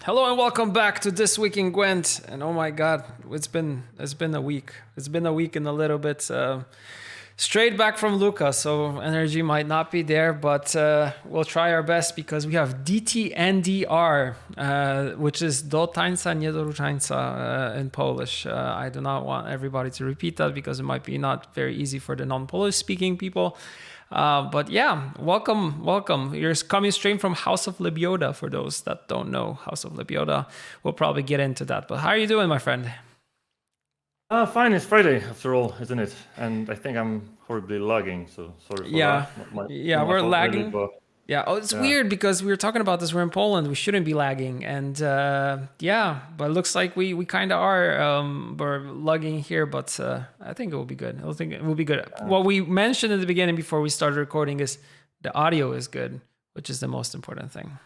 Hello and welcome back to This Week in Gwent. And oh my God, it's been a week. It's been a week and a little bit. Straight back from Luca, so energy might not be there, but we'll try our best because we have DTNDR, which is Do tańca, nie do tańca in Polish. I do not want everybody to repeat that because it might be not very easy for the non-Polish speaking people. But yeah, welcome. You're coming straight from House of Lebioda. For those that don't know House of Lebioda, we'll probably get into that. But how are you doing, my friend? Fine, it's Friday after all, isn't it? And I think I'm horribly lagging, so sorry for that. Not my We're fault, really, lagging. but Yeah, oh, it's yeah. weird because we were talking about this. We're in Poland. We shouldn't be lagging, and but it looks like we kind of are. We're lagging here, but I think it will be good. I think it will be good. What we mentioned at the beginning before we started recording is the audio is good, which is the most important thing.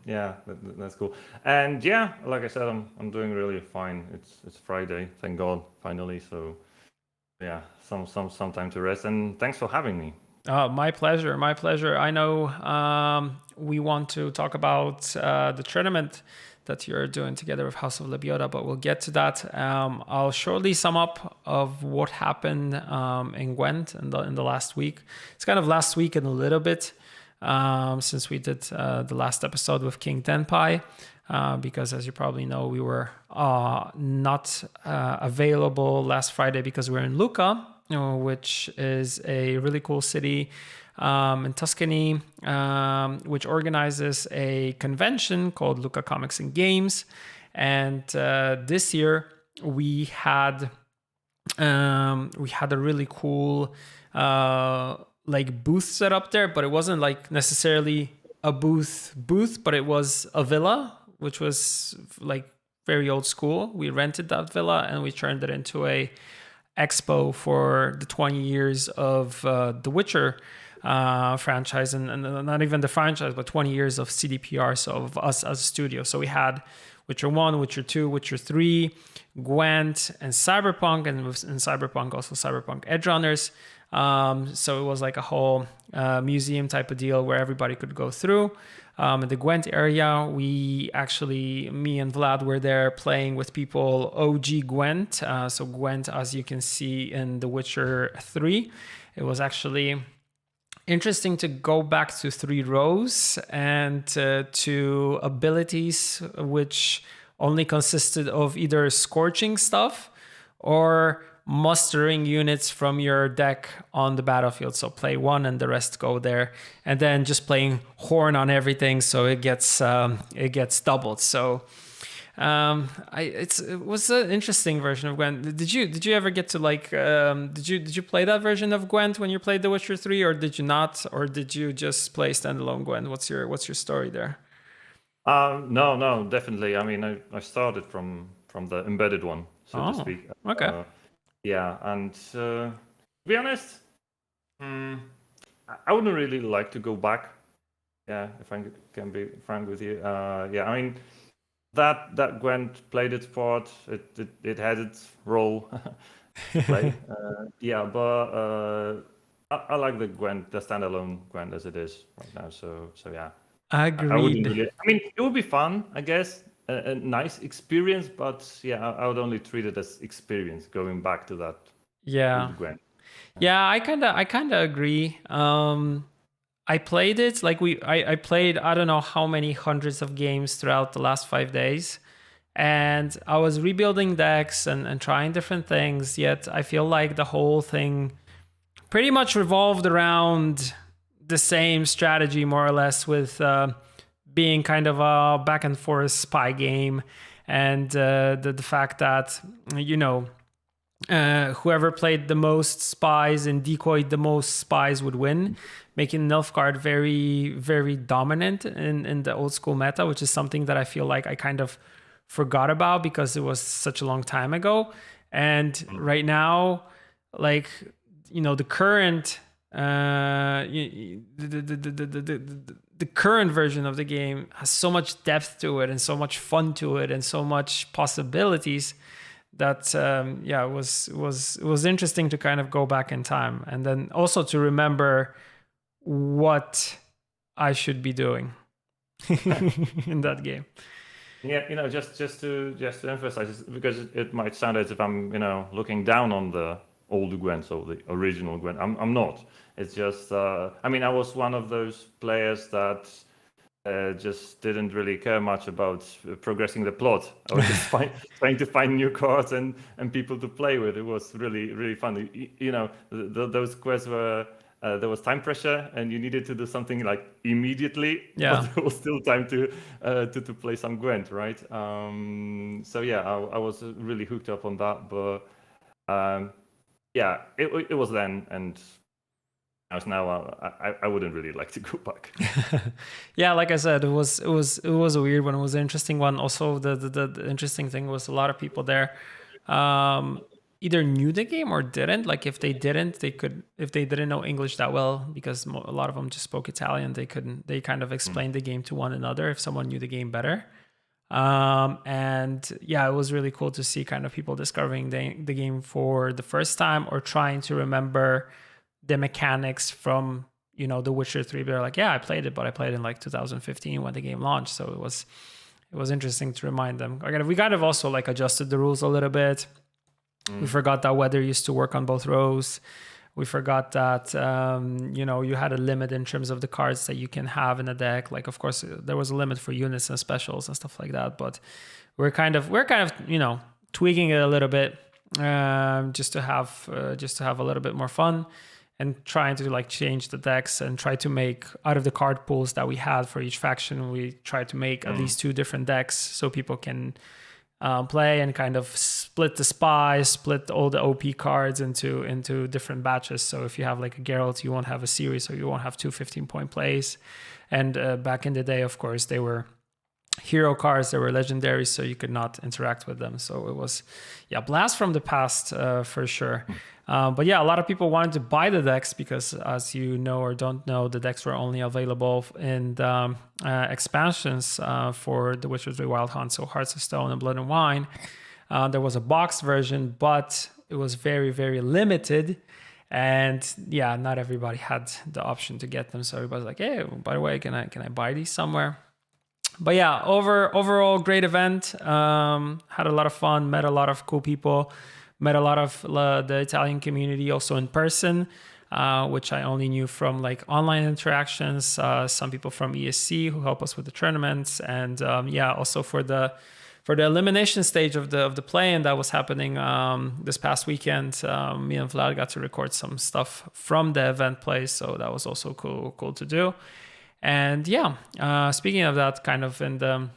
Yeah, that's cool. And yeah, like I said, I'm doing really fine. It's Friday, thank God, finally. So yeah, some time to rest. And thanks for having me. My pleasure. My pleasure. I know we want to talk about the tournament that you're doing together with House of Lebioda, but we'll get to that. I'll shortly sum up of what happened in Gwent in the last week. It's kind of last week and a little bit since we did the last episode with King Tenpai. Because as you probably know, we were not available last Friday because we were in Lucca, which is a really cool city in Tuscany, which organizes a convention called Lucca Comics and Games. And this year we had a really cool booth set up there, but it wasn't like necessarily a booth, but it was a villa, which was like very old school. We rented that villa and we turned it into a expo for the 20 years of the Witcher franchise, and not even the franchise, but 20 years of CDPR, so of us as a studio. So we had Witcher 1, Witcher 2, Witcher 3, Gwent, and Cyberpunk, and in Cyberpunk also Cyberpunk Edgerunners. So it was like a whole museum type of deal where everybody could go through. In the Gwent area, me and Vlad were there playing with people OG Gwent. So Gwent, as you can see in The Witcher 3, it was actually interesting to go back to 3 rows and to abilities which only consisted of either scorching stuff or mustering units from your deck on the battlefield. So play 1 and the rest go there, and then just playing horn on everything, so it gets doubled. So it was an interesting version of Gwent. Did you ever get to did you play that version of Gwent when you played The Witcher 3, or did you not, or did you just play standalone Gwent? What's your story there? No, definitely. I mean, I started from the embedded one, so to speak. Okay. Yeah, and to be honest, I wouldn't really like to go back. Yeah, if I can be frank with you. Yeah, I mean that Gwent played its part. It had its role to play. Yeah, but I like the standalone Gwent as it is right now. So yeah, I wouldn't Agreed. really. I mean, it would be fun, I guess. A nice experience, but yeah, I would only treat it as experience going back to that Yeah. old Gwent. Yeah, I kind of agree. I played it I played I don't know how many hundreds of games throughout the last 5 days, and I was rebuilding decks and trying different things. Yet I feel like the whole thing pretty much revolved around the same strategy, more or less, with being kind of a back and forth spy game, and the fact that whoever played the most spies and decoyed the most spies would win, making Nilfgaard very, very dominant in the old school meta, which is something that I feel like I kind of forgot about because it was such a long time ago. And right now, the current the current version of the game has so much depth to it and so much fun to it and so much possibilities that it was interesting to kind of go back in time, and then also to remember what I should be doing in that game. Yeah, just to emphasize, because it might sound as if I'm looking down on the old Gwent, or the original Gwent. I'm not. It's just I mean, I was one of those players that just didn't really care much about progressing the plot. I was just trying to find new cards and people to play with. It was really fun. Those quests were there was time pressure, and you needed to do something like immediately, but Yeah. there was still time to play some Gwent, right? So yeah, I was really hooked up on that. But yeah, it was then, and as now, I wouldn't really like to go back. Yeah, like I said, it was a weird one. It was an interesting one. Also, the interesting thing was a lot of people there either knew the game or didn't. Like if they didn't, they could, if they didn't know English that well, because a lot of them just spoke Italian, they couldn't. They kind of explained the game to one another if someone knew the game better. And yeah, it was really cool to see kind of people discovering the game for the first time, or trying to remember the mechanics from The Witcher 3. They're like, yeah, I played it, but I played it in like 2015 when the game launched. So it was interesting to remind them. Again, we kind of also like adjusted the rules a little bit. We forgot that weather used to work on both rows. We forgot that you had a limit in terms of the cards that you can have in a deck. Like, of course, there was a limit for units and specials and stuff like that. But we're kind of tweaking it a little bit, just to have a little bit more fun, and trying to like change the decks and try to make, out of the card pools that we had for each faction, we try to make at least 2 different decks so people can play, and kind of split the spies, split all the OP cards into different batches. So if you have like a Geralt, you won't have a series, or you won't have 2 15-point plays. And back in the day, of course, they were hero cards, they were legendaries, so you could not interact with them. So it was, yeah, blast from the past, for sure. But yeah, a lot of people wanted to buy the decks because, as you know or don't know, the decks were only available in the expansions for The Witcher 3 Wild Hunt, so Hearts of Stone and Blood and Wine. There was a boxed version, but it was very, very limited. And yeah, not everybody had the option to get them. So everybody's like, hey, by the way, can I buy these somewhere? But yeah, overall great event. Had a lot of fun, met a lot of cool people, met a lot of the Italian community also in person, which I only knew from like online interactions. Some people from ESC who help us with the tournaments, and yeah, also for the elimination stage of the play, and that was happening this past weekend. Me and Vlad got to record some stuff from the event play, so that was also cool to do. And yeah, speaking of that, kind of in the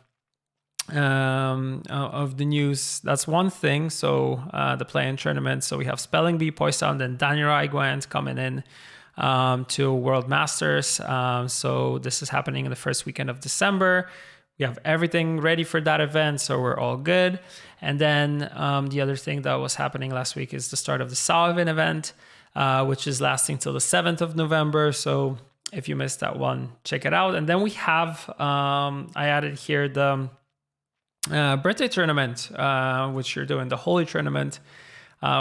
of the news, that's one thing. So the play-in tournament. So we have Spelling Bee, Poisson, and Daniel Gwent coming in to World Masters. So this is happening in the first weekend of December. We have everything ready for that event, so we're all good. And then the other thing that was happening last week is the start of the Salvin event, which is lasting till the 7th of November. So if you missed that one, check it out. And then we have, I added here the birthday tournament, which you're doing, the Holy Tournament,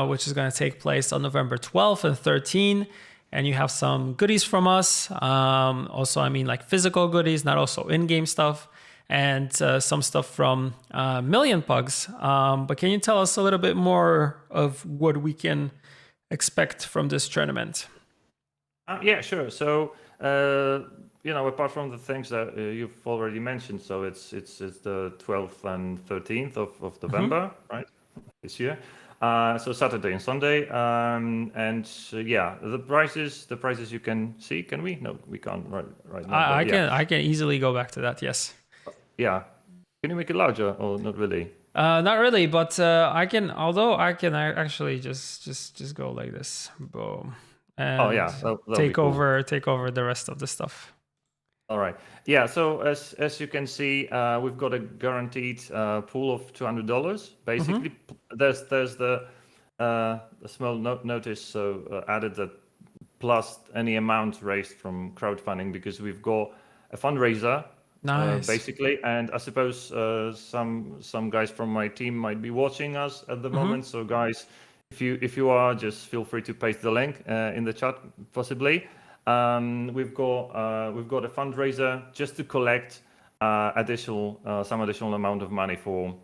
which is going to take place on November 12th and 13th. And you have some goodies from us. Also, I mean, like physical goodies, not also in-game stuff, and some stuff from Million Pugs. But can you tell us a little bit more of what we can expect from this tournament? Yeah, sure. So, apart from the things that you've already mentioned, so it's the 12th and 13th of November, right? This year. So Saturday and Sunday, yeah, the prices you can see. Can we? No, we can't right now. I can easily go back to that. Yes. Yeah. Can you make it larger or not really? Not really, but I can. Although I can actually just go like this, boom, and Oh yeah, that'll be take cool. over the rest of the stuff. All right. Yeah. So as you can see, we've got a guaranteed pool of $200. Basically, there's the small notice so added that plus any amount raised from crowdfunding, because we've got a fundraiser. Nice. Basically, and I suppose some guys from my team might be watching us at the moment. So guys, if you are, just feel free to paste the link in the chat, possibly. We've got a fundraiser just to collect some additional amount of money for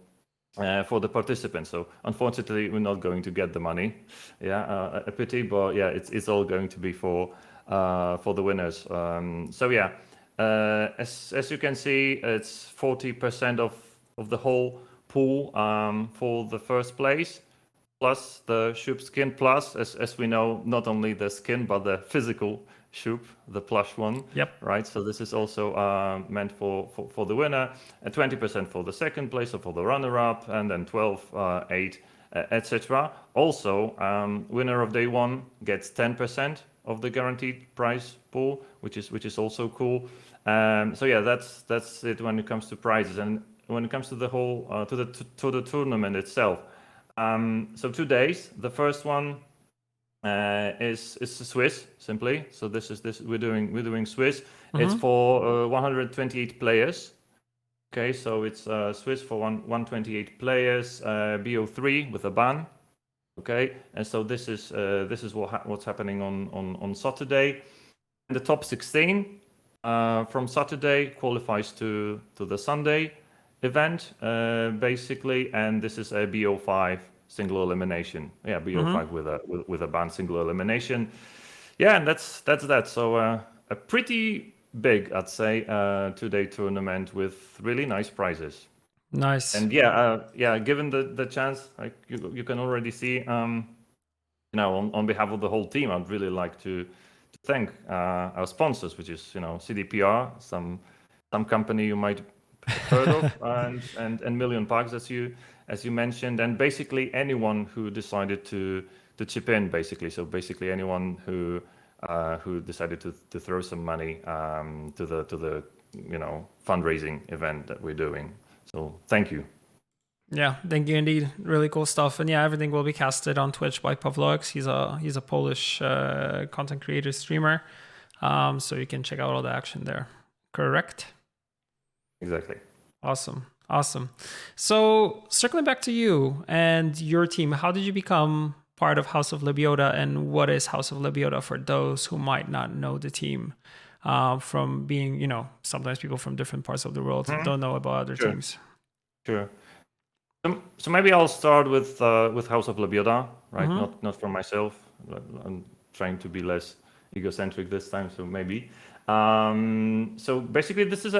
the participants. So unfortunately, we're not going to get the money. Yeah, a pity, but yeah, it's all going to be for the winners. So yeah, as you can see, it's 40% of the whole pool for the first place, plus the Shoop skin, plus as we know, not only the skin but the physical Shoop, the plush one. Yep. Right. So this is also meant for the winner, 20% for the second place, or for the runner-up, and then 12, 8, etc. Also, winner of day one gets 10% of the guaranteed prize pool, which is also cool. So yeah, that's it when it comes to prizes, and when it comes to the whole to the tournament itself. So 2 days. The first one is Swiss simply. So we're doing Swiss. It's for 128 players. Okay, so it's Swiss for 128 players. BO3 with a ban. Okay, and so this is what's happening on Saturday. And the top 16 from Saturday qualifies to the Sunday event, basically, and this is a BO5 single elimination. Yeah, BO5 with a banned single elimination. Yeah, and that's that. So a pretty big, I'd say, 2-day tournament with really nice prizes. Nice. And yeah, given the chance, like you can already see, on behalf of the whole team, I'd really like to thank our sponsors, which is CDPR, some company you might have heard of, and Million Parks, as you mentioned, and basically anyone who decided to chip in, basically. So basically anyone who decided to throw some money to the fundraising event that we're doing. So thank you. Yeah, thank you indeed. Really cool stuff. And yeah, everything will be casted on Twitch by Pawlox. He's a Polish content creator streamer. So you can check out all the action there. Correct? Exactly. Awesome. So circling back to you and your team, how did you become part of House of Lebiota, and what is House of Lebiota for those who might not know the team from being, sometimes people from different parts of the world don't know about other teams. Sure. So maybe I'll start with House of Lebiota, right? Not for myself. I'm trying to be less egocentric this time, so maybe. So basically, this is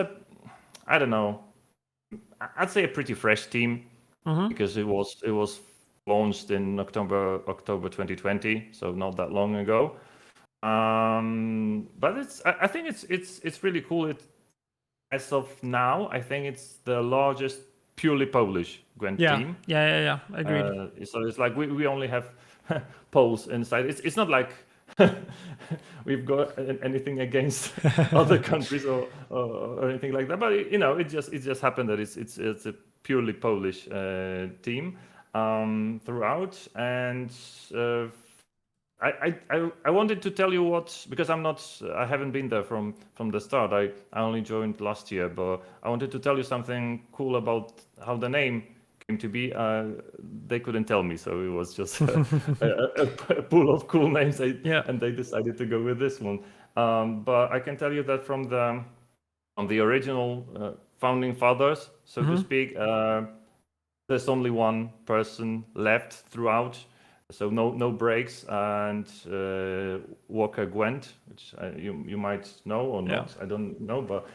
I'd say a pretty fresh team, because it was launched in October 2020, so not that long ago. But I think it's really cool. As of now, I think it's the largest purely Polish GWENT team. Yeah. Agreed. So it's like we only have Poles inside. It's not like we've got anything against other countries or anything like that. But it just happened that it's a purely Polish team throughout. And I wanted to tell you because I haven't been there from the start. I only joined last year, but I wanted to tell you something cool about how the name came to be. They couldn't tell me, so it was just a pool of cool names, and they decided to go with this one. But I can tell you that from the original founding fathers, so to speak, there's only one person left throughout. So no breaks, and Walker GWENT, which you might know or not, I don't know, but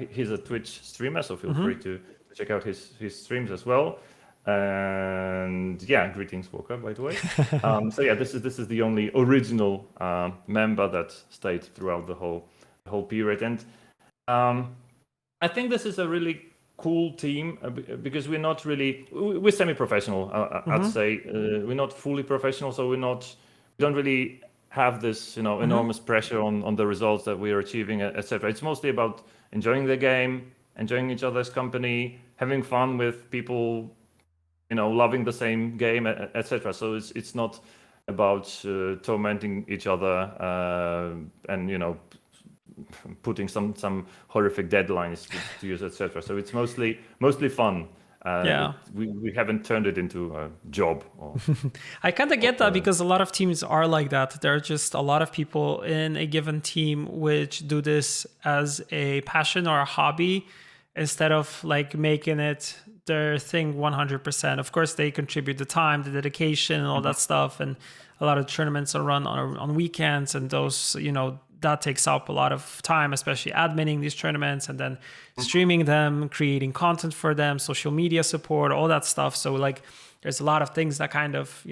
he's a Twitch streamer, so feel free to check out his streams as well. And yeah, greetings Walker, by the way. So yeah, this is the only original member that stayed throughout the whole period, and I think this is a really cool team because we're semi-professional. I'd say we're not fully professional, so we don't really have this enormous pressure on the results that we are achieving, etc. It's mostly about enjoying the game, enjoying each other's company, having fun with people, loving the same game, etc. So it's not about tormenting each other and putting some horrific deadlines to use, etc. So it's mostly fun. We haven't turned it into a job. I kind of get that, because a lot of teams are like that. There are just a lot of people in a given team which do this as a passion or a hobby, instead of like making it their thing 100%. Of course, they contribute the time, the dedication, and all that stuff. And a lot of tournaments are run on weekends, and those, that takes up a lot of time, especially adminning these tournaments and then streaming them, creating content for them, social media support, all that stuff. So like there's a lot of things that kind of,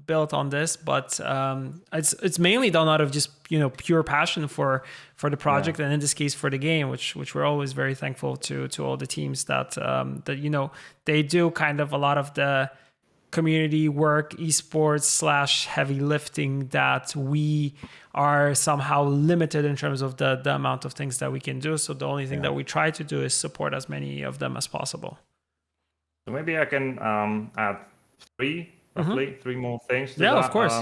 built on this, but it's mainly done out of just, pure passion for the project, and in this case for the game, which we're always very thankful to all the teams that they do kind of a lot of the community work, esports / heavy lifting that we are somehow limited in terms of the amount of things that we can do. So the only thing that we try to do is support as many of them as possible. So maybe I can add three more things to that. Of course.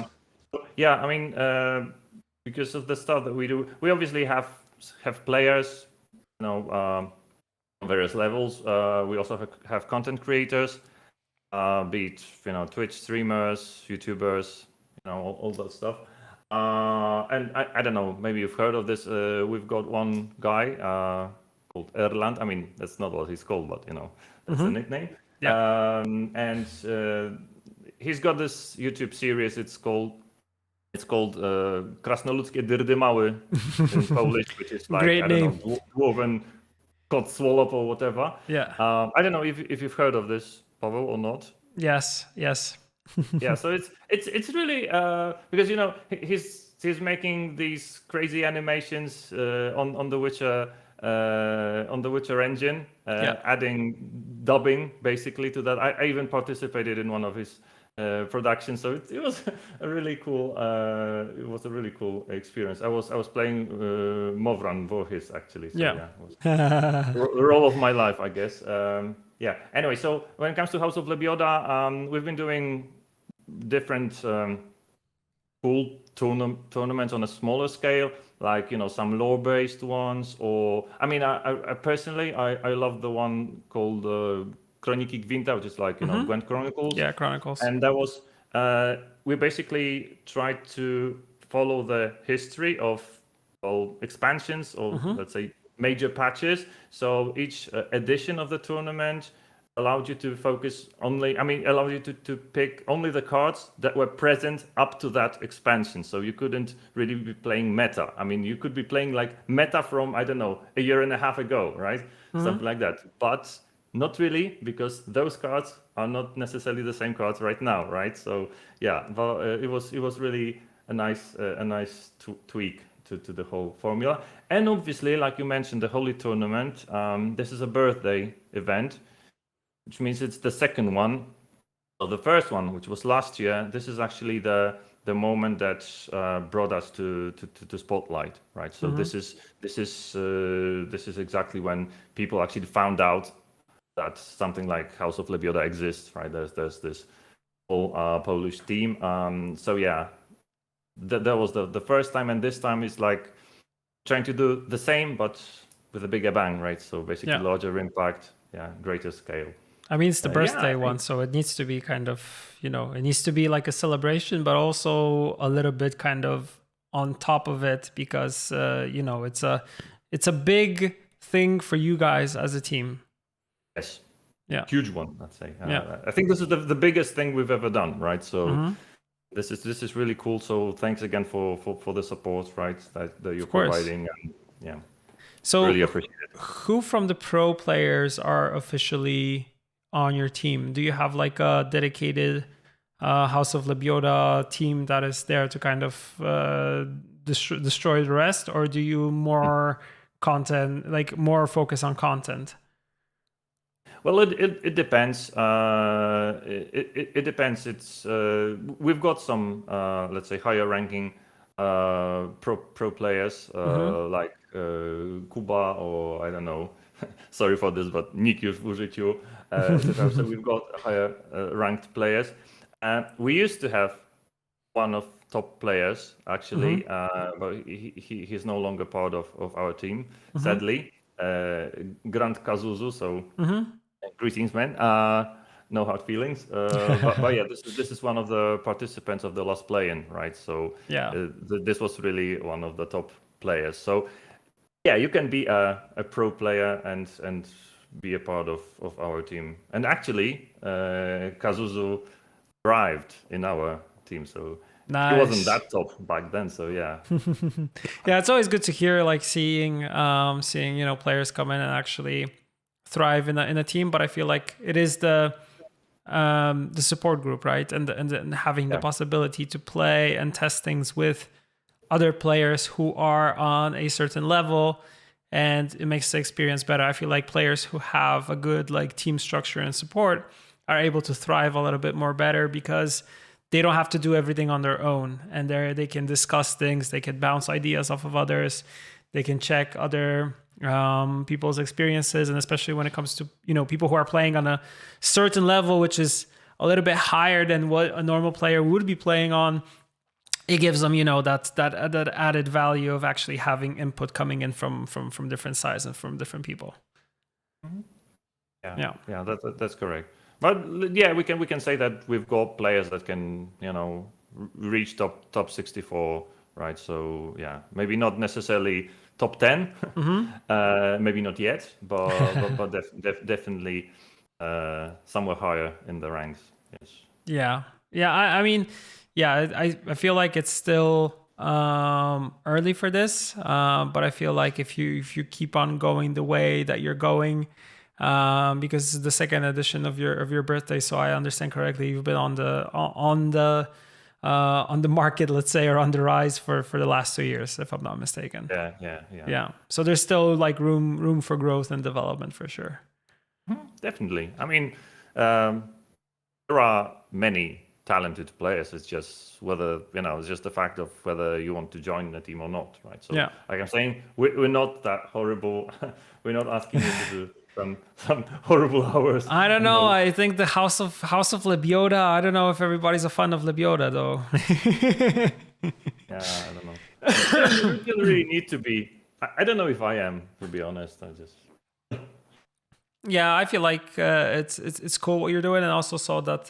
I mean, because of the stuff that we do, we obviously have players, on various levels. We also have content creators, be it Twitch streamers, YouTubers, all that stuff. And I don't know, maybe you've heard of this. We've got one guy called Erland. I mean, that's not what he's called, but that's the nickname. Yeah. And he's got this YouTube series. It's called Krasnoludzkie Dyrdymały in Polish, which is like, Great name. Dwarven Kot Swallop or whatever. Yeah. I don't know if you've heard of this, Pavel, or not. Yes. Yeah, so it's really because he's making these crazy animations on the Witcher engine, adding dubbing basically to that. I even participated in one of his productions, so it was a really cool experience. I was playing Movran Voorhis actually. So, it was the role of my life, I guess. Anyway, so when it comes to House of Lebioda, we've been doing different cool tournaments on a smaller scale, like some lore-based ones, or I mean, I personally I love the one called Kroniki GWENTA, which is like Gwent Chronicles. Yeah, Chronicles. And that was we basically tried to follow the history of expansions or let's say major patches. So each edition of the tournament allowed you to focus allowed you to pick only the cards that were present up to that expansion. So you couldn't really be playing meta. I mean, you could be playing like meta from, I don't know, a year and a half ago, right? Something like that. But not really, because those cards are not necessarily the same cards right now, right? So yeah, it was really a nice tweak to the whole formula. And obviously, like you mentioned, the Holy Tournament. This is a birthday event, which means it's the second one. So the first one, which was last year, this is actually the moment that brought us to Spotlight, right? So this is exactly when people actually found out that something like House of Lebioda exists, right? There's this whole Polish team. So yeah, that was the first time, and this time is like trying to do the same but with a bigger bang, right? So basically larger impact, greater scale. I mean, it's the birthday one, so it needs to be kind of, it needs to be like a celebration, but also a little bit kind of on top of it, because it's a big thing for you guys as a team. Yes. Yeah. Huge one, I'd say. I think this is the biggest thing we've ever done, right? So this is really cool. So thanks again for the support, right? That you're providing. And, so really appreciate it. Who from the pro players are officially on your team? Do you have like a dedicated House of Lebioda team that is there to kind of destroy the rest, or do you more more focus on content? Well, it depends. It depends. It's we've got some let's say higher ranking pro players like Kuba, or I don't know. Sorry for this, but Nick już w użyciu. So we've got higher ranked players. We used to have one of top players actually, but he's no longer part of our team, sadly. Grant Kazuzu. So. Greetings, man. No hard feelings. But yeah, this is one of the participants of the last play-in, right? So this was really one of the top players. So yeah, you can be a pro player and be a part of our team. And actually, Kazuzu arrived in our team, so he wasn't Nice. that top back then. So yeah, Yeah, it's always good to hear, like seeing players come in and actually thrive in a team. But I feel like it is the support group, right? And having the Yeah. possibility to play and test things with other players who are on a certain level, and it makes the experience better. I feel like players who have a good like team structure and support are able to thrive a little bit more better because they don't have to do everything on their own, and they can discuss things, they can bounce ideas off of others, they can check other people's experiences, and especially when it comes to people who are playing on a certain level which is a little bit higher than what a normal player would be playing on. It gives them that added value of actually having input coming in from different sides and from different people. Yeah, that's correct. But yeah, we can say that we've got players that can reach top 64, right? So yeah, maybe not necessarily top 10, maybe not yet, but definitely somewhere higher in the ranks. Yes. Yeah. I mean, yeah, I feel like it's still early for this, but I feel like if you keep on going the way that you're going, because this is the second edition of your birthday, so I understand correctly, you've been on the market, let's say, or on the rise for the last 2 years, if I'm not mistaken. Yeah. So there's still like room for growth and development for sure. Definitely. I mean, there are many talented players. It's just whether it's just the fact of whether you want to join the team or not, right? So, yeah, like I'm saying, we're not that horrible. We're not asking you to do some horrible hours. I don't know. I think the House of Lebioda. I don't know if everybody's a fan of Lebioda though. Yeah, I don't know. You really need to be. I don't know if I am, to be honest. I just. Yeah, I feel like it's cool what you're doing, and also saw that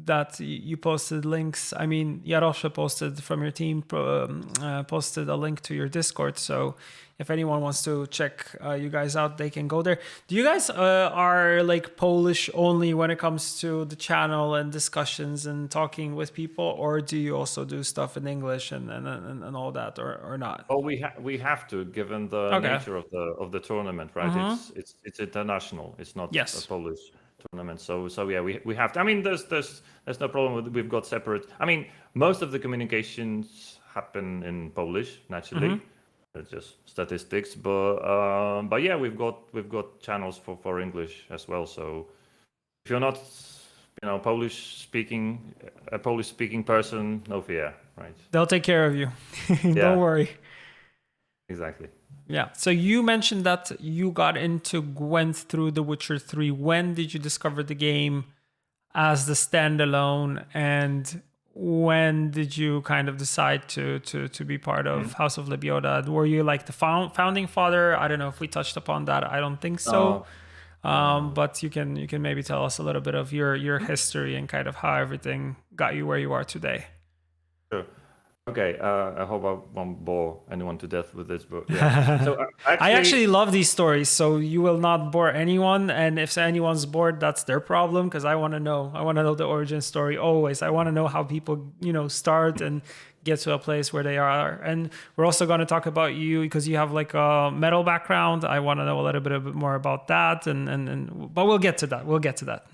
that you posted links. I mean, Jarosha posted from your team posted a link to your Discord. So if anyone wants to check you guys out, they can go there. Do you guys are like Polish only when it comes to the channel and discussions and talking with people, or do you also do stuff in English and all that, or not? Well, we have to, given the nature of the tournament, right? It's international. It's not a Polish tournament. So yeah, we have to. I mean, there's no problem with. We've got separate. I mean, most of the communications happen in Polish naturally. It's just statistics, but yeah, we've got channels for English as well. So if you're not a Polish speaking person, no fear, right? They'll take care of you. Don't worry. Exactly. Yeah. So you mentioned that you got into Gwent through The Witcher 3. When did you discover the game as the standalone, and when did you kind of decide to be part of House of Lebioda? Were you like the founding father? I don't know if we touched upon that. I don't think so. But you can maybe tell us a little bit of your history and kind of how everything got you where you are today. Sure. Okay, I hope I won't bore anyone to death with this, but yeah. So I actually love these stories, so you will not bore anyone. And if anyone's bored, that's their problem, because I want to know. I want to know the origin story always. I want to know how people, start and get to a place where they are. And we're also going to talk about you because you have like a metal background. I want to know a little bit more about that, but we'll get to that.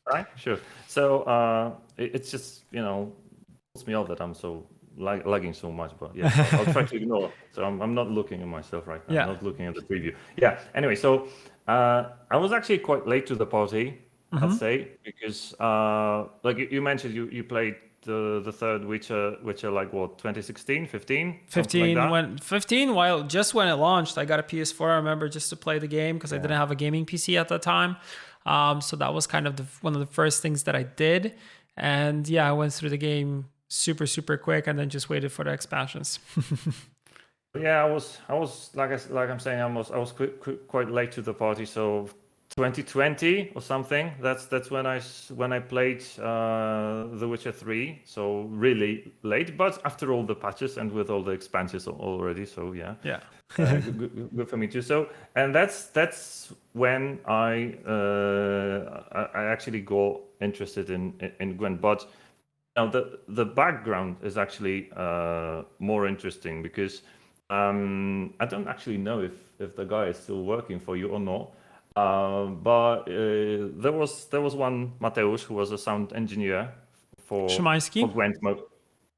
Right, sure. So it's just pulls me off that I'm so lagging so much, but yeah, I'll try to ignore. So I'm not looking at myself right now. Yeah. I'm not looking at the preview. Yeah. Anyway, so I was actually quite late to the party, I'd say, because like you mentioned, you played the third Witcher like what, 2016, 15? 15 like 15 when it launched. I got a PS4. I remember, just to play the game because I didn't have a gaming PC at that time. So that was kind of one of the first things that I did. And yeah, I went through the game super quick, and then just waited for the expansions. Yeah, I was like I'm saying, I was quite late to the party. So 2020 or something. That's when I played The Witcher 3. So really late, but after all the patches and with all the expansions already. So yeah, Yeah. good for me too. So and that's when I actually got interested in Gwent. But now the background is actually more interesting because I don't actually know if the guy is still working for you or not. But there was one Mateusz who was a sound engineer for Szymański. Gwent mode.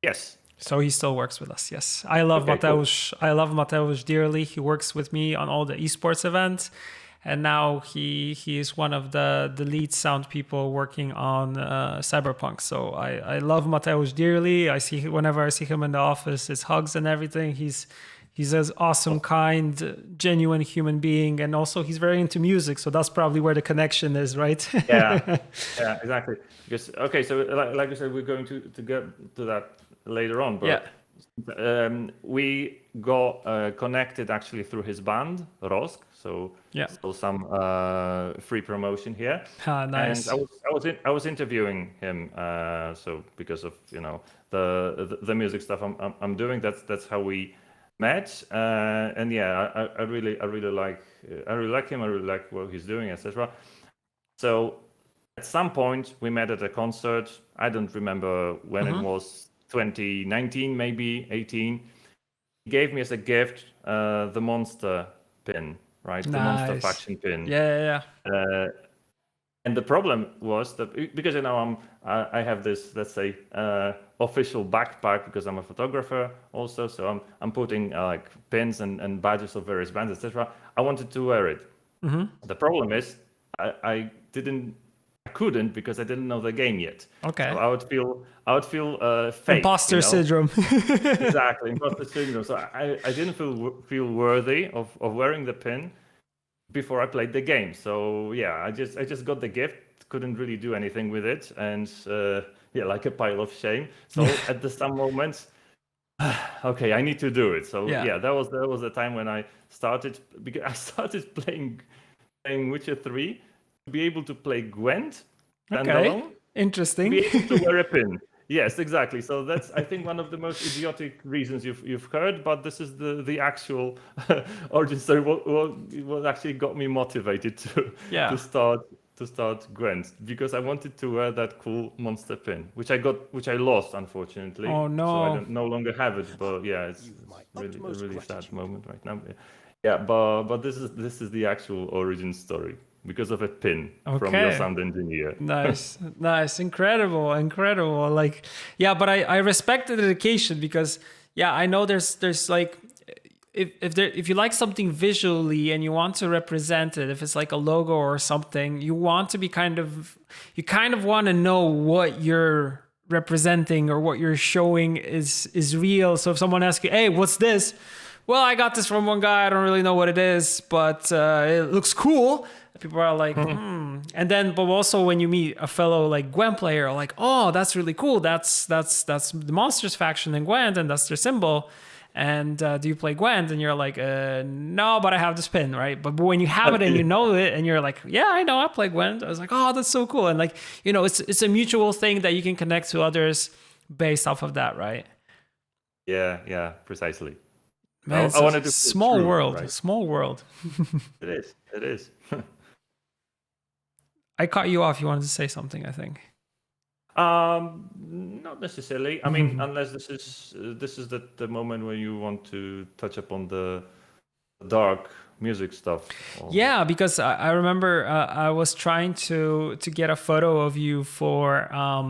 Yes. So he still works with us. Yes, I love Okay. Cool. Mateusz. I love Mateusz dearly. He works with me on all the esports events, and now he is one of the lead sound people working on Cyberpunk. So I love Mateusz dearly. I see whenever I see him in the office, it's hugs and everything. He's an awesome, kind, genuine human being, and also he's very into music. So that's probably where the connection is, right? Yeah. Yeah. Exactly. Because okay, so like I said, we're going to get to that later on. But Yeah. we got connected actually through his band Rosk. So Yeah. still some free promotion here. Nice. And I was interviewing him. So because of the music stuff I'm doing, that's how we met. And yeah, I really like him. I really like what he's doing, etc. So at some point we met at a concert. I don't remember when it was. 2019, maybe 18. He gave me as a gift the Monster pin, right? The Monster Nice. faction pin. Yeah. And the problem was that because I have this, let's say, official backpack because I'm a photographer also, so I'm putting like pins and badges of various bands, etc. I wanted to wear it. The problem is I couldn't because I didn't know the game yet. Okay. So I would feel fake. Imposter syndrome. Exactly, imposter syndrome. So I didn't feel worthy of wearing the pin before I played the game. So yeah, I just got the gift, couldn't really do anything with it, and yeah, like a pile of shame. So at some moments, okay, I need to do it. So yeah, that was the time when I started, because I started playing Witcher 3 to be able to play Gwent standalone. Okay, interesting. To be able to wear a pin. Yes, exactly. So that's, I think, one of the most idiotic reasons you've heard, but this is the actual origin story. What actually got me motivated to start Gwent, because I wanted to wear that cool monster pin, which I lost, unfortunately. Oh no! So I don't no longer have it. But yeah, it's really a really sad moment right now. Yeah, but this is the actual origin story. Because of a pin from your sound engineer. Nice, incredible. Like, yeah, but I respect the dedication because, yeah, I know there's like, if you like something visually and you want to represent it, if it's like a logo or something, you want to be you kind of want to know what you're representing or what you're showing is real. So if someone asks you, hey, what's this? Well, I got this from one guy. I don't really know what it is, but it looks cool. People are like, And then, but also when you meet a fellow like Gwent player, like, oh, that's really cool. That's the Monsters faction in Gwent, and that's their symbol. And do you play Gwent? And you're like, no, but I have this pin, right? But when you have it and you know it, and you're like, yeah, I know, I play Gwent. I was like, oh, that's so cool. And like, it's a mutual thing that you can connect to others based off of that, right? Yeah, precisely. Man, I wanted to small world, right? Small world. It is. I cut you off. You wanted to say something, I think. Not necessarily. I mean, unless this is the moment where you want to touch upon the dark music stuff. Yeah, because I remember I was trying to get a photo of you for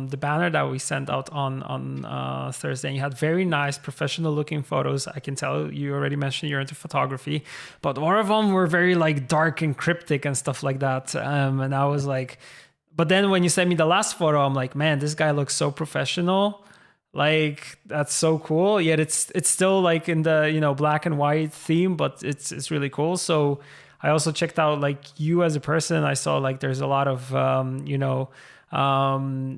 the banner that we sent out on Thursday. And you had very nice professional looking photos. I can tell you already mentioned you're into photography, but all of them were very like dark and cryptic and stuff like that. And I was like, but then when you sent me the last photo, I'm like, man, this guy looks so professional. Like, that's so cool. Yet it's still like in the black and white theme, but it's really cool. So I also checked out like you as a person. I saw like there's a lot of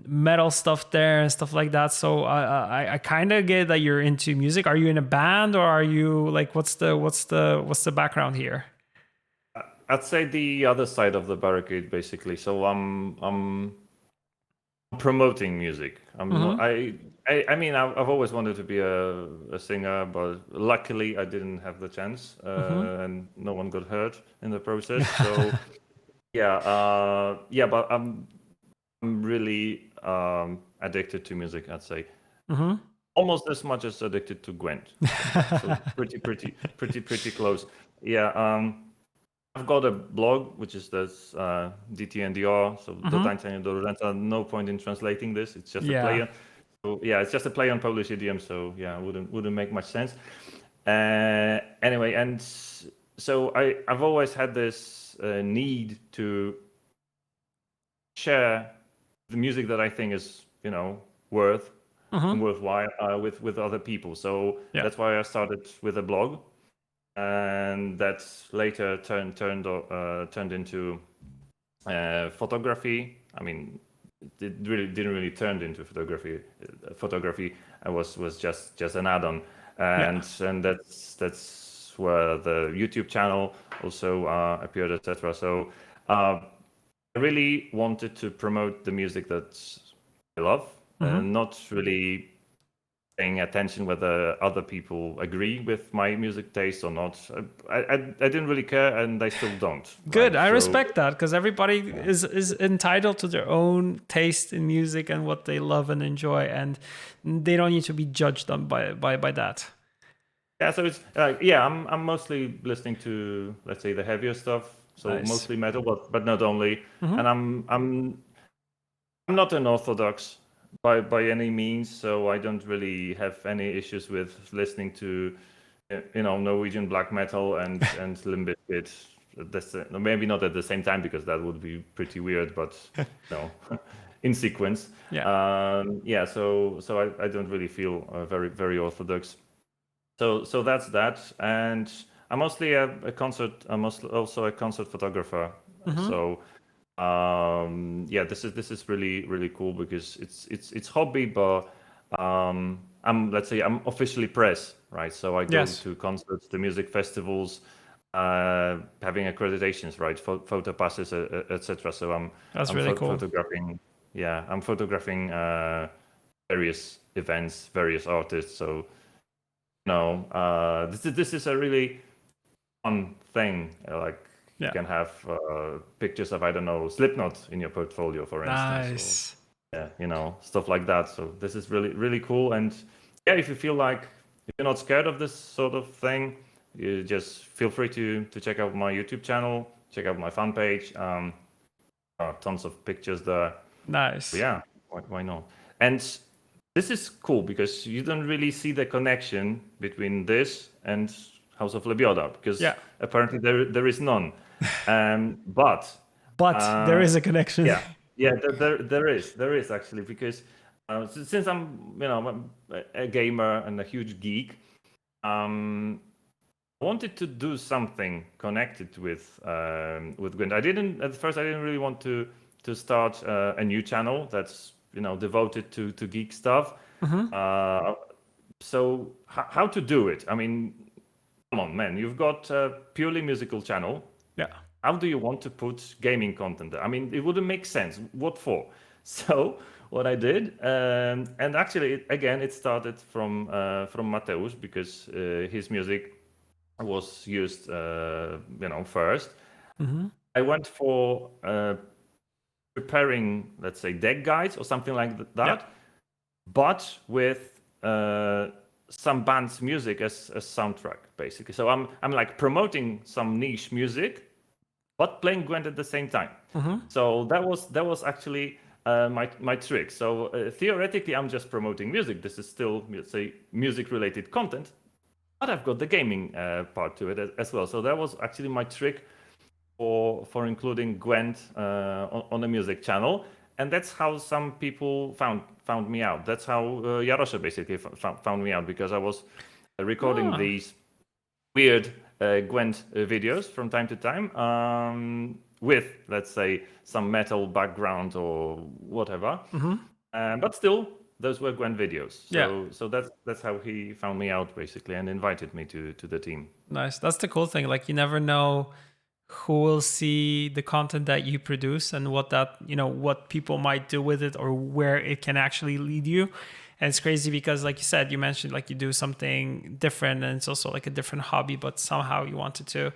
metal stuff there and stuff like that. So I kind of get that you're into music. Are you in a band, or are you like what's the background here? I'd say the other side of the barricade, basically. So I'm promoting music. I'm not, I mean, I've always wanted to be a singer, but luckily I didn't have the chance, and no one got hurt in the process. So yeah, yeah, but I'm really addicted to music, I'd say. Almost as much as addicted to Gwent. So pretty close. Yeah. I've got a blog, which is this DTNDR, so DTNDR. No point in translating this. It's just a play. So yeah, it's just a play on Polish idiom. So yeah, wouldn't make much sense. Anyway, and so I've always had this need to share the music that I think is worth and worthwhile with other people. So that's why I started with a blog. And that later turned into photography. I mean, it really didn't really turn into photography. Photography was just an add-on, and that's where the YouTube channel also appeared, etc. So I really wanted to promote the music that I love, and not really paying attention whether other people agree with my music taste or not. I didn't really care, and I still don't. Good. Right? I respect that, because everybody is entitled to their own taste in music and what they love and enjoy, and they don't need to be judged on by that. Yeah, so it's I'm mostly listening to, let's say, the heavier stuff. So mostly metal, but not only. And I'm not an orthodox by any means, so I don't really have any issues with listening to Norwegian black metal and Limp Bizkit. Maybe not at the same time, because that would be pretty weird, but in sequence. So I don't really feel very orthodox. So that's that. And I'm mostly I'm also a concert photographer. So this is really cool, because it's hobby, but I'm officially press, right? So I go to concerts, the music festivals, having accreditations, right? Photo passes, etc. So I'm really cool. Photographing. Yeah, I'm photographing various events, various artists. So this is a really fun thing. You can have pictures of, I don't know, Slipknot in your portfolio, for instance. Nice. Stuff like that. So this is really cool. And if you feel like you're not scared of this sort of thing, you just feel free to check out my YouTube channel, check out my fan page. Tons of pictures there. Nice. But yeah, why not? And this is cool, because you don't really see the connection between this and House of Lebioda, because apparently there is none. But there is a connection. There is actually, because since I'm a gamer and a huge geek, I wanted to do something connected with Gwent. At first I didn't really want to start a new channel that's devoted to geek stuff. So how to do it? I mean, come on, man, you've got a purely musical channel. How do you want to put gaming content there? I mean, it wouldn't make sense. What for? So what I did, and actually, it started from Mateusz, because his music was used, first. I went for preparing, let's say, deck guides or something like that, but with some band's music as soundtrack, basically. So I'm like promoting some niche music, but playing Gwent at the same time. So that was actually my trick. So theoretically, I'm just promoting music. This is still, let's say, music-related content, but I've got the gaming part to it as well. So that was actually my trick for including Gwent on a music channel. And that's how some people found me out. That's how Jarosza basically found me out, because I was recording these weird Gwent videos from time to time, with, let's say, some metal background or whatever. But still, those were Gwent videos. So that's how he found me out, basically, and invited me to the team. Nice. That's the cool thing. Like, you never know who will see the content that you produce and what that, what people might do with it or where it can actually lead you. And it's crazy because, like you said, you mentioned like you do something different and it's also like a different hobby, but somehow you wanted to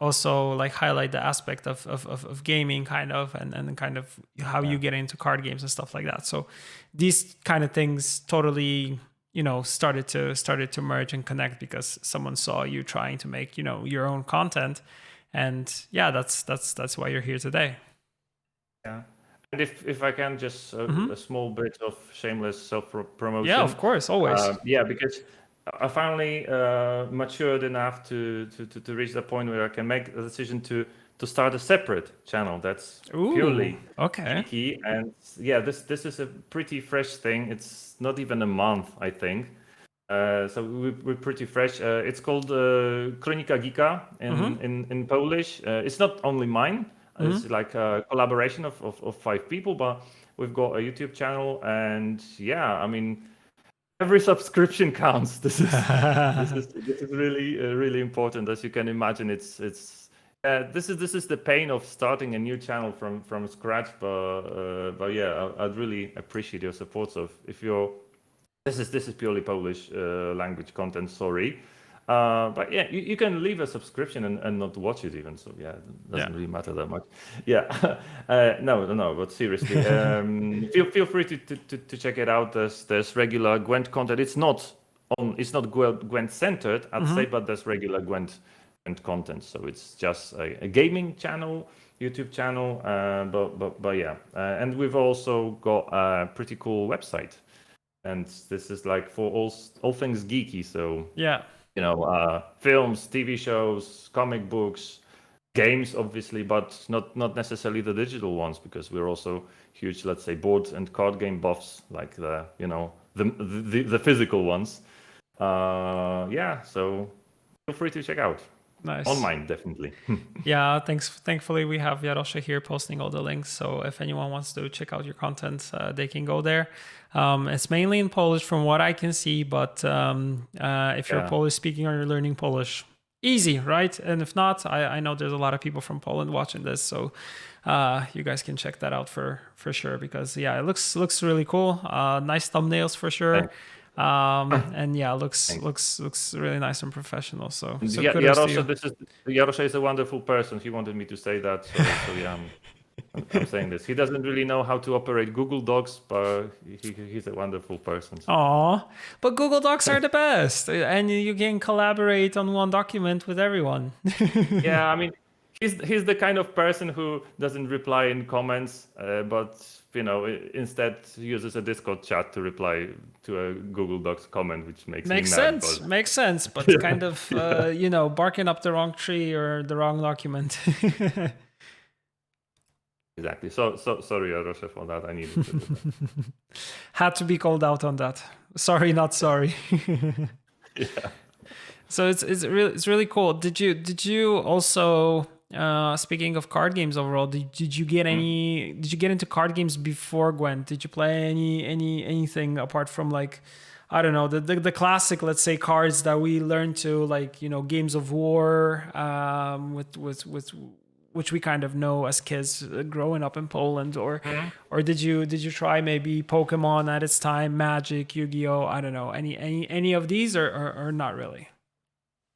also like highlight the aspect of gaming kind of, and kind of how you get into card games and stuff like that. So these kind of things totally, started to merge and connect because someone saw you trying to make, your own content. And yeah, that's why you're here today. Yeah. And if I can just a small bit of shameless self-promotion. Yeah, of course, always. Yeah, because I finally matured enough to reach the point where I can make a decision to start a separate channel that's purely geeky. And yeah, this is a pretty fresh thing. It's not even a month, I think. So we're pretty fresh. It's called Kronika Geeka in Polish. It's not only mine. It's like a collaboration of 5 people, but we've got a YouTube channel, and yeah, I mean, every subscription counts. This is really important, as you can imagine. This is the pain of starting a new channel from scratch, but yeah, I'd really appreciate your support. So if you're this is purely Polish language content. Sorry. But yeah, you can leave a subscription and not watch it even. So yeah, it doesn't really matter that much. Yeah, no. But seriously, feel free to check it out. There's regular Gwent content. It's not Gwent centered, I'd say, but there's regular Gwent content. So it's just a gaming channel, YouTube channel. But yeah, and we've also got a pretty cool website, and this is like for all things geeky. So yeah. Films, TV shows, comic books, games, obviously, but not necessarily the digital ones, because we're also huge, let's say, board and card game buffs, like the physical ones. Yeah, so feel free to check out. Nice. On mine, definitely. Yeah, thanks. Thankfully, we have Jarosza here posting all the links. So if anyone wants to check out your content, they can go there. It's mainly in Polish from what I can see, but if you're Polish speaking or you're learning Polish, easy, right? And if not, I know there's a lot of people from Poland watching this, so you guys can check that out for sure, because yeah, it looks really cool. Nice thumbnails for sure. Thanks. And yeah, looks really nice and professional. So yeah, kudos to you. Jarosza is a wonderful person. He wanted me to say that, so yeah, I'm saying this. He doesn't really know how to operate Google Docs, but he's a wonderful person. Aw, but Google Docs are the best, and you can collaborate on one document with everyone. Yeah, I mean, he's the kind of person who doesn't reply in comments, but instead uses a Discord chat to reply to a Google Docs comment, which makes sense. Makes sense, but kind of barking up the wrong tree or the wrong document. Exactly. So sorry, Jarosza, for that. I needed to do that. Had to be called out on that. Sorry, not sorry. Yeah. So it's really cool. Did you also speaking of card games overall, did you get into card games before Gwent? Did you play anything apart from, like, I don't know, the classic, let's say, cards that we learned to, like, Games of War, with which we kind of know as kids growing up in Poland, or did you try maybe Pokemon at its time, Magic, Yu-Gi-Oh? I don't know, any of these, or not really?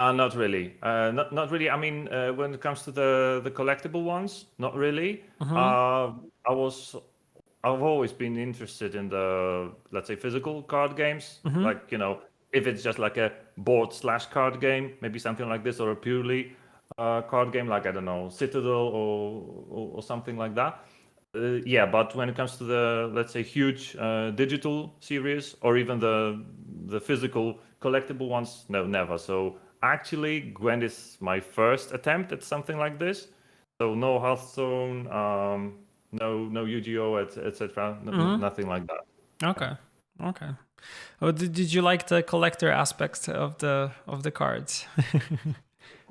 Not really. Not really. I mean, when it comes to the collectible ones, not really. I've always been interested in the, let's say, physical card games. Like, if it's just like a board/card game, maybe something like this, or a purely card game, like, I don't know, Citadel or something like that. Yeah, but when it comes to the, let's say, huge digital series, or even the physical collectible ones, no, never. So actually, Gwent is my first attempt at something like this. So no Hearthstone, no Yu-Gi-Oh, etc. Nothing like that. Okay. Oh, did you like the collector aspect of the cards?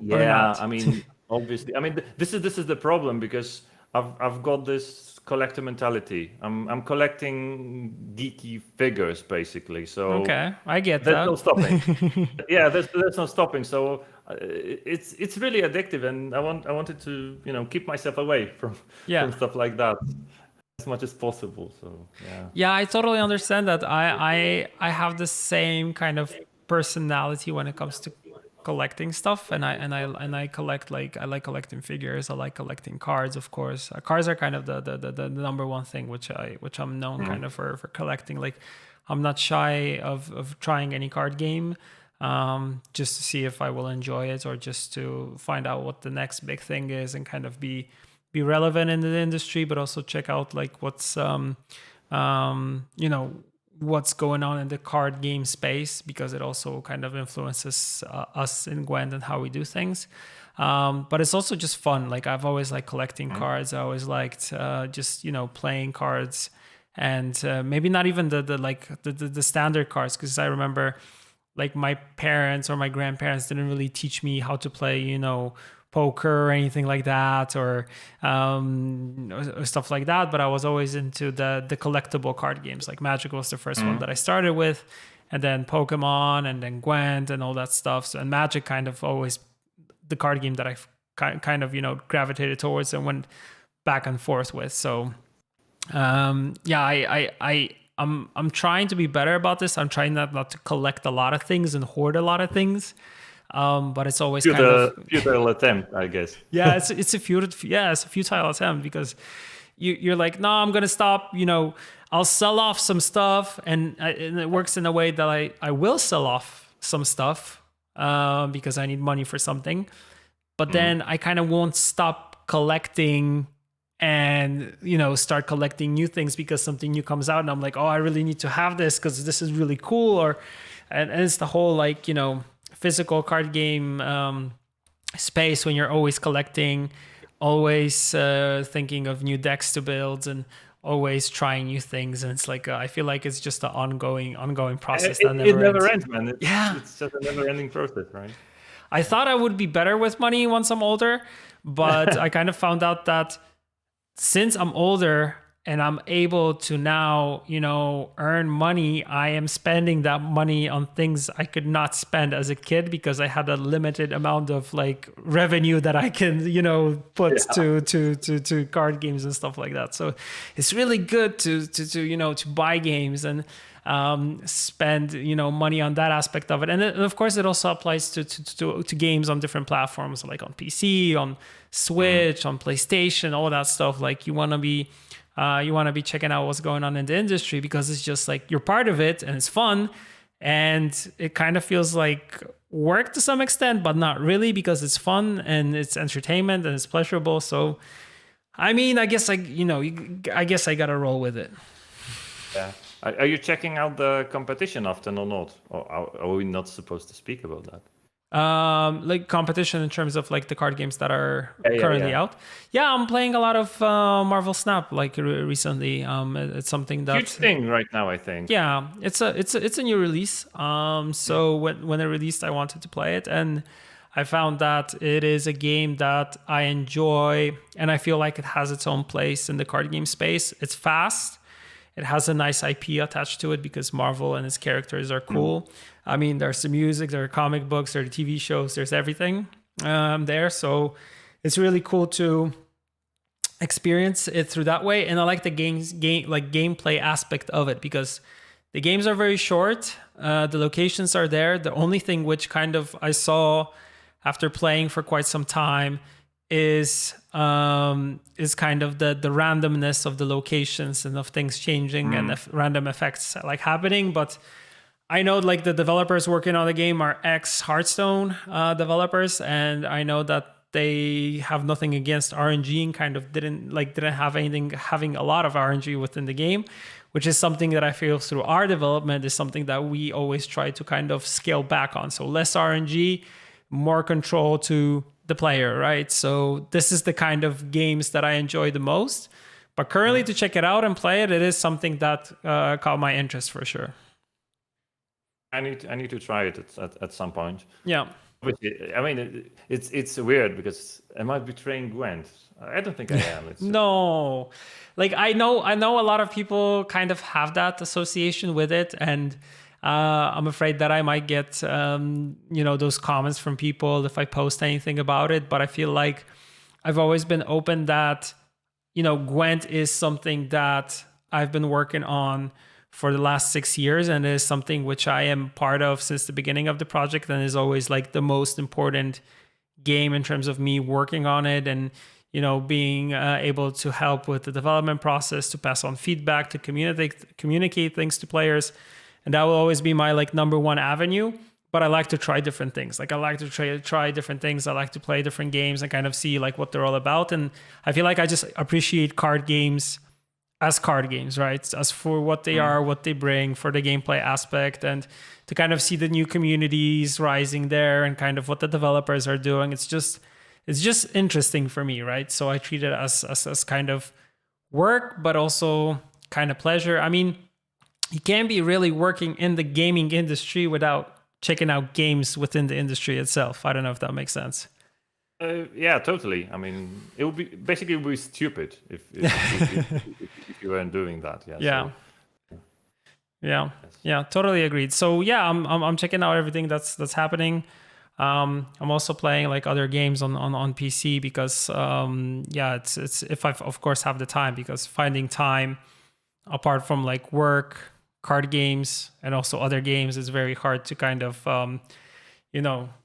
Yeah, I mean, obviously. I mean, this is the problem, because I've got this collector mentality. I'm collecting geeky figures, basically. So okay, I get there's that. no stopping. Yeah, there's no stopping. So it's really addictive, and I wanted to keep myself away from stuff like that as much as possible. So yeah, I totally understand that. I have the same kind of personality when it comes to collecting stuff, and I collect, like, I like collecting figures, I like collecting cards, of course. Cards are kind of the number one thing which I'm known kind of for collecting. Like, I'm not shy of trying any card game, just to see if I will enjoy it, or just to find out what the next big thing is, and kind of be relevant in the industry, but also check out like what's what's going on in the card game space, because it also kind of influences us in Gwent and how we do things. But it's also just fun. Like, I've always liked collecting cards. I always liked just playing cards, and maybe not even the standard cards, because I remember like my parents or my grandparents didn't really teach me how to play poker or anything like that, or stuff like that. But I was always into the collectible card games. Like Magic was the first one that I started with, and then Pokemon, and then Gwent, and all that stuff. So, and Magic kind of always the card game that I kind of gravitated towards and went back and forth with. So I'm trying to be better about this. I'm trying not to collect a lot of things and hoard a lot of things. But it's always futile attempt, I guess. Yeah, it's a futile attempt, because you're like, no, I'm gonna stop. I'll sell off some stuff, and it works in a way that I will sell off some stuff because I need money for something. But then I kind of won't stop collecting, and start collecting new things because something new comes out, and I'm like, oh, I really need to have this because this is really cool. And it's the whole like physical card game space, when you're always collecting, always thinking of new decks to build, and always trying new things. And it's like I feel like it's just an ongoing process that never ends, man. It's just a never-ending process, right? I thought I would be better with money once I'm older, but I kind of found out that since I'm older and I'm able to now, earn money, I am spending that money on things I could not spend as a kid, because I had a limited amount of like revenue that I can, put to card games and stuff like that. So it's really good to buy games and spend money on that aspect of it. And of course it also applies to games on different platforms, like on PC, on Switch, on PlayStation, all that stuff. Like you want to be checking out what's going on in the industry, because it's just like you're part of it and it's fun, and it kind of feels like work to some extent, but not really, because it's fun and it's entertainment and it's pleasurable. So I mean, I guess I gotta roll with it. Yeah. Are you checking out the competition often or not? Or are we not supposed to speak about that? Like competition in terms of like the card games that are currently out. Yeah, I'm playing a lot of Marvel Snap like recently. It's something that huge thing right now, I think. Yeah, it's a new release. So when it released, I wanted to play it, and I found that it is a game that I enjoy, and I feel like it has its own place in the card game space. It's fast. It has a nice IP attached to it because Marvel and its characters are cool. I mean, there's the music, there are comic books, there are TV shows, there's everything there. So it's really cool to experience it through that way. And I like the gameplay aspect of it, because the games are very short. The locations are there. The only thing which kind of I saw after playing for quite some time is kind of the randomness of the locations and of things changing and random effects like happening. But I know like the developers working on the game are ex-Hearthstone developers, and I know that they have nothing against RNG and kind of didn't have anything having a lot of RNG within the game, which is something that I feel through our development is something that we always try to kind of scale back on. So less RNG, more control to the player, right? So this is the kind of games that I enjoy the most. But currently, to check it out and play it, it is something that caught my interest for sure. I need to try it at some point. Yeah. I mean, it's weird because am I betraying Gwent? I don't think I am. No, like I know a lot of people kind of have that association with it, and I'm afraid that I might get, those comments from people if I post anything about it. But I feel like I've always been open that, Gwent is something that I've been working on for the last 6 years, and is something which I am part of since the beginning of the project, and is always like the most important game in terms of me working on it, and being able to help with the development process, to pass on feedback, to communicate things to players. And that will always be my like number one avenue. But I like to try different things. Like I like to try different things. I like to play different games and kind of see like what they're all about. And I feel like I just appreciate card games as card games, right? As for what they are, what they bring, for the gameplay aspect, and to kind of see the new communities rising there and kind of what the developers are doing. It's just interesting for me, right? So I treat it as kind of work, but also kind of pleasure. I mean, you can't be really working in the gaming industry without checking out games within the industry itself. I don't know if that makes sense. Yeah, totally. I mean, it would be stupid if you weren't doing that. Yeah. Yeah. So, yeah. yes. Yeah. Totally agreed. So yeah, I'm checking out everything that's happening. I'm also playing like other games on PC because it's if I of course have the time, because finding time apart from like work, card games, and also other games is very hard to kind of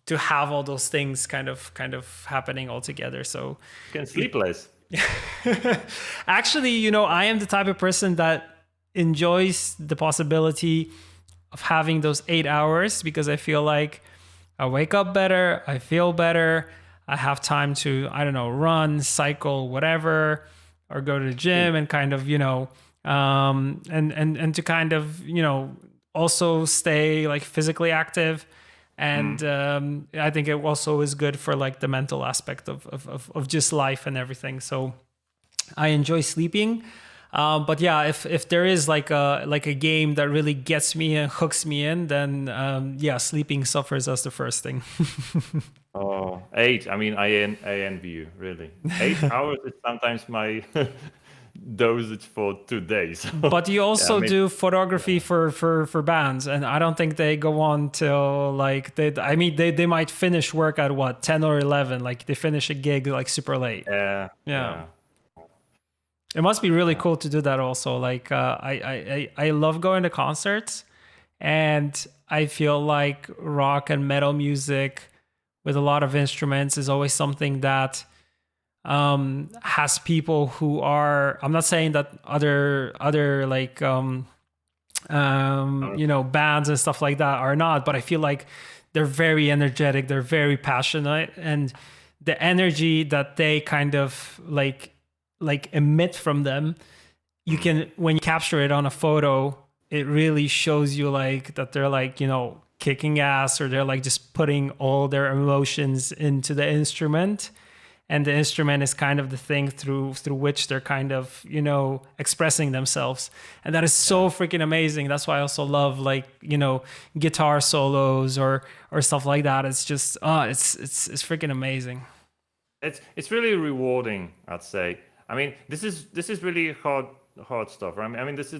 to have all those things kind of happening all together. So You can sleep less. actually, I am the type of person that enjoys the possibility of having those 8 hours, because I feel like I wake up better, I feel better, I have time to, I don't know, run, cycle, whatever, or go to the gym and kind of, and to kind of, also stay like physically active. And I think it also is good for like the mental aspect of just life and everything. So I enjoy sleeping. But yeah, if there is like a game that really gets me and hooks me in, then sleeping suffers as the first thing. Oh, 8. I mean, I envy you, really. 8 hours is sometimes my dosage for 2 days. But you also I mean, do photography for bands, and I don't think they go on till like they might finish work at what, 10 or 11, like they finish a gig like super late. yeah. It must be really cool to do that also. Like I love going to concerts, and I feel like rock and metal music with a lot of instruments is always something that has people who are, I'm not saying that other like bands and stuff like that are not, but I feel like they're very energetic, they're very passionate, and the energy that they kind of like emit from them, you can, when you capture it on a photo, it really shows you like that they're like, kicking ass, or they're like just putting all their emotions into the instrument, and the instrument is kind of the thing through which they're kind of expressing themselves. And that is so freaking amazing. That's why I also love like guitar solos or stuff like that. It's just it's freaking amazing. It's really rewarding, I'd say. I mean, this is really hard stuff, right? I mean, this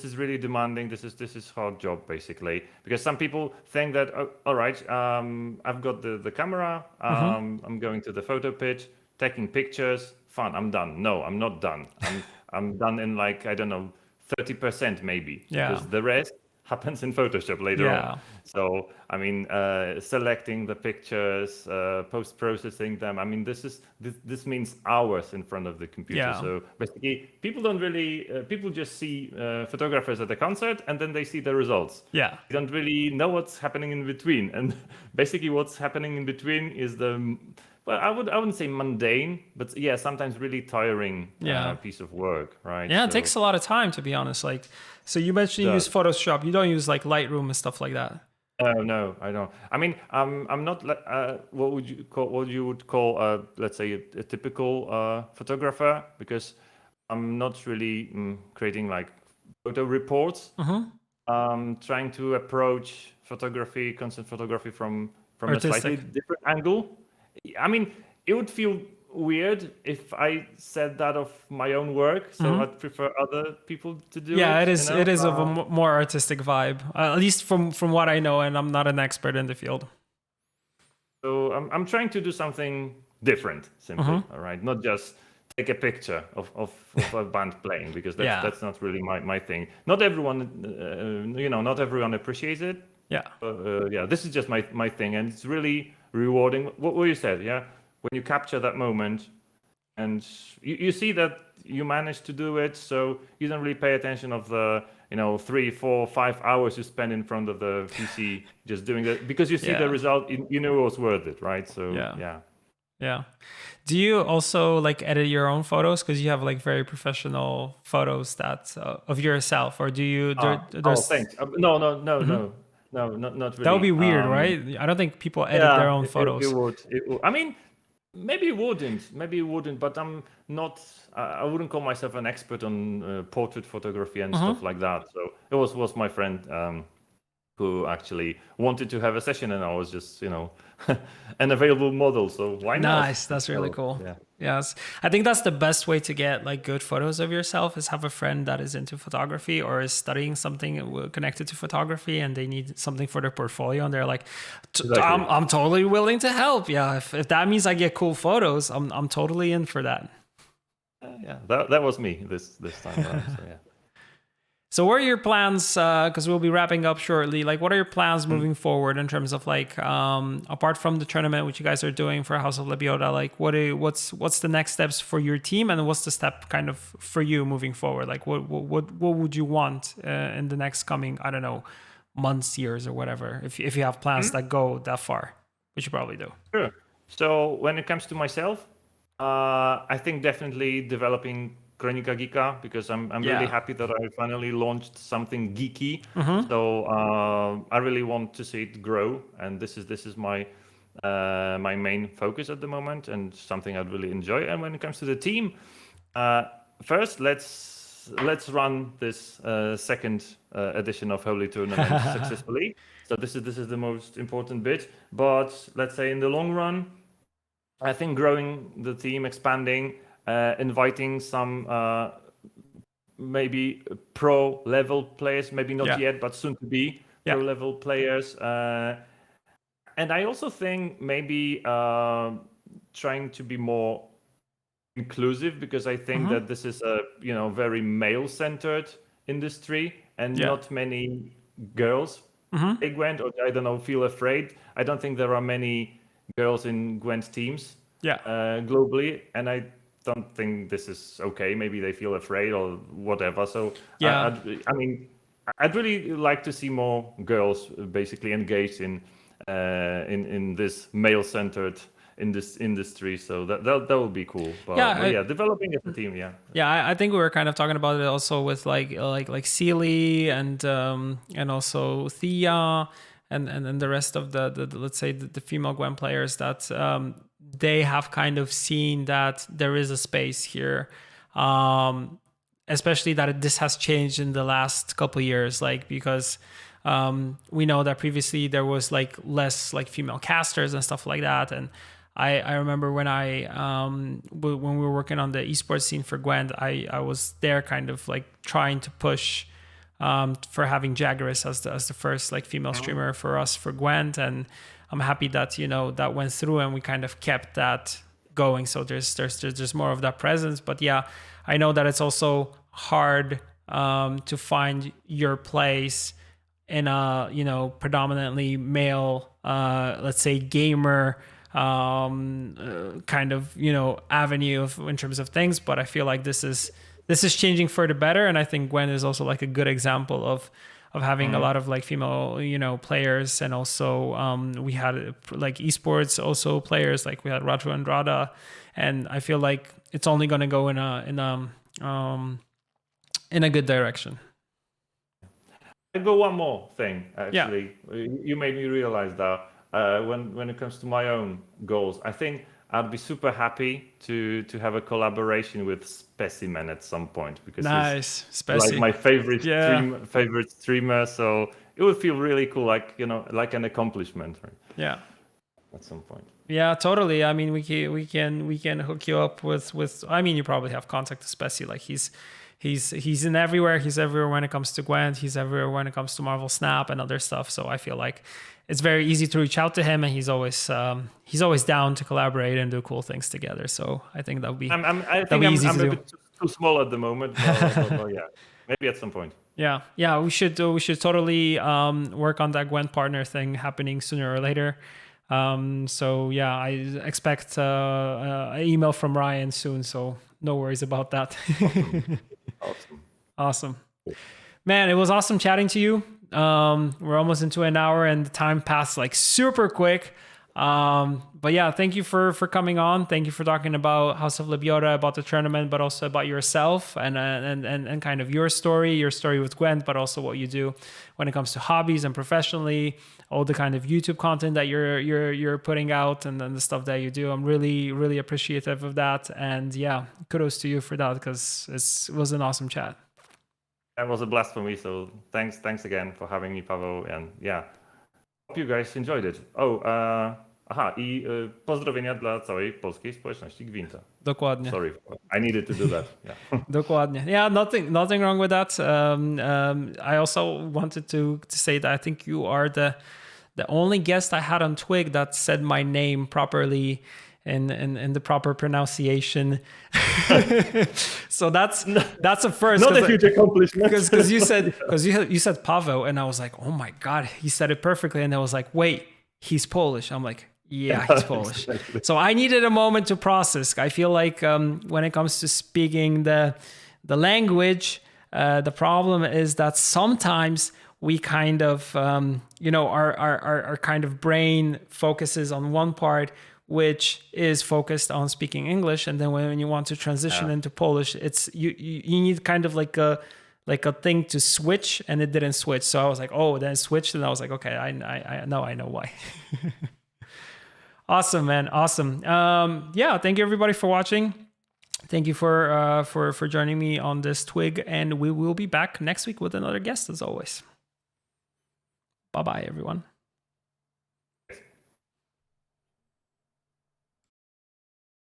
is really demanding. This is hard job, basically, because some people think that, oh, all right, I've got the camera, I'm going to the photo pitch, taking pictures, fun, I'm done. No, I'm not done. I'm done in like, I don't know, 30% maybe. Yeah. Because the rest happens in Photoshop later on. So I mean, selecting the pictures, post-processing them. I mean, this means hours in front of the computer. Yeah. So basically, people don't really people just see photographers at the concert, and then they see the results. Yeah. They don't really know what's happening in between. And basically, what's happening in between is well, I wouldn't say mundane, but yeah, sometimes really tiring piece of work, right? Yeah, it takes a lot of time, to be honest. Like, so you mentioned you use Photoshop. You don't use like Lightroom and stuff like that. No, I don't. I mean, I'm not. What would you would call, let's say, a typical photographer, because I'm not really creating like photo reports. Trying to approach concert photography from a slightly different angle. I mean, it would feel weird if I said that of my own work, so I'd prefer other people to do Yeah, it. it is of a more artistic vibe, at least from what I know, and I'm not an expert in the field. So I'm trying to do something different, simply. All right, not just take a picture of a band playing, because that's not really my thing. Not everyone, not everyone appreciates it. Yeah. Yeah, this is just my thing, and it's really rewarding. What you said, yeah, when you capture that moment, and you see that you managed to do it, so you don't really pay attention of the 3, 4, 5 hours you spend in front of the PC just doing that, because you see the result, you know it was worth it, right? So yeah. Do you also like edit your own photos, because you have like very professional photos that of yourself, or do you thanks. No, not really. That would be weird, right? I don't think people edit their own photos. It would. I mean, maybe it wouldn't, but I'm not. I wouldn't call myself an expert on portrait photography and stuff like that. So it was my friend who actually wanted to have a session, and I was just an available model. So why not? Nice, that's really cool. Yeah. Yes, I think that's the best way to get like good photos of yourself, is have a friend that is into photography or is studying something connected to photography, and they need something for their portfolio, and they're like, Exactly. I'm totally willing to help. Yeah, if that means I get cool photos, I'm totally in for that. Yeah, that was me this time around. So yeah. So what are your plans? Because we'll be wrapping up shortly. Like, what are your plans moving forward in terms of like, apart from the tournament which you guys are doing for House of Lebiota, like what's the next steps for your team, and what's the step kind of for you moving forward? Like, what would you want in the next coming, I don't know, months, years, or whatever, if you have plans that go that far, which you probably do. Sure. So when it comes to myself, I think definitely developing Kronika Geeka, because I'm really happy that I finally launched something geeky. So I really want to see it grow, and this is my my main focus at the moment, and something I'd really enjoy. And when it comes to the team, first let's run this second edition of Holy Tournament successfully. So this is the most important bit. But let's say in the long run, I think growing the team, expanding, inviting some maybe pro level players, maybe not yet, but soon to be pro level players. And I also think maybe trying to be more inclusive, because I think that this is a very male centered industry, and not many girls play Gwent, or I don't know, feel afraid. I don't think there are many girls in Gwent teams globally, and I don't think this is okay. Maybe they feel afraid or whatever. So I mean, I'd really like to see more girls basically engaged in this male-centered in this industry. So that would be cool. But developing as a team. I think we were kind of talking about it also with like Sealy and also Thea and the rest of the let's say the female Gwen players, that they have kind of seen that there is a space here, especially that this has changed in the last couple of years, like because we know that previously there was like less like female casters and stuff like that. And I remember when when we were working on the esports scene for Gwent, I was there kind of like trying to push for having Jaggeris as the first like female streamer for us for Gwent, and I'm happy that that went through and we kind of kept that going. So there's more of that presence. But yeah, I know that it's also hard to find your place in a predominantly male let's say gamer kind of avenue in terms of things. But I feel like this is changing for the better, and I think Gwen is also like a good example of having a lot of like female players. And also we had like esports also players, like we had Ratu and Rada, and I feel like it's only going to go in a good direction. I go one more thing actually. You made me realize that when it comes to my own goals, I think I'd be super happy to have a collaboration with Specimen at some point, because he's like my favorite streamer. So it would feel really cool, like like an accomplishment. Right? Yeah. at some point. Yeah, totally. I mean, we can hook you up with. I mean, you probably have contact with Spessy. Like he's in everywhere. He's everywhere when it comes to Gwent. He's everywhere when it comes to Marvel Snap and other stuff. So I feel like it's very easy to reach out to him, and he's always down to collaborate and do cool things together. So I think that would be I think I'm a bit too small at the moment. But yeah, maybe at some point. Yeah. We should totally work on that Gwent partner thing happening sooner or later. So yeah, I expect an email from Ryan soon, so no worries about that. Awesome. Man, it was awesome chatting to you. We're almost into an hour and the time passed like super quick. But yeah, thank you for coming on. Thank you for talking about House of Lebiota, about the tournament, but also about yourself and kind of your story with Gwent, but also what you do when it comes to hobbies and professionally, all the kind of YouTube content that you're putting out and then the stuff that you do. I'm really, really appreciative of that. And yeah, kudos to you for that, because it was an awesome chat. That was a blast for me. So thanks again for having me, Paweł. And yeah, hope you guys enjoyed it. I pozdrowienia dla całej polskiej społeczności Gwinta. Dokładnie. Sorry, I needed to do that. Yeah. Dokładnie. Yeah, nothing wrong with that. I also wanted to say that I think you are the only guest I had on Twig that said my name properly in the proper pronunciation. So that's a first. Not a huge accomplishment. Because you said Paweł, and I was like, oh my God, he said it perfectly. And I was like, wait, he's Polish. I'm like, yeah, he's Polish. Exactly. So I needed a moment to process. I feel like when it comes to speaking the language, the problem is that sometimes we kind of, our kind of brain focuses on one part, which is focused on speaking English, and then when you want to transition into Polish, it's you need kind of like a thing to switch, and it didn't switch. So I was like, oh, then it switched, and I was like, okay, I know why. Awesome, man, awesome. Yeah, thank you everybody for watching. Thank you for joining me on this Twig, and we will be back next week with another guest as always. Bye bye, everyone.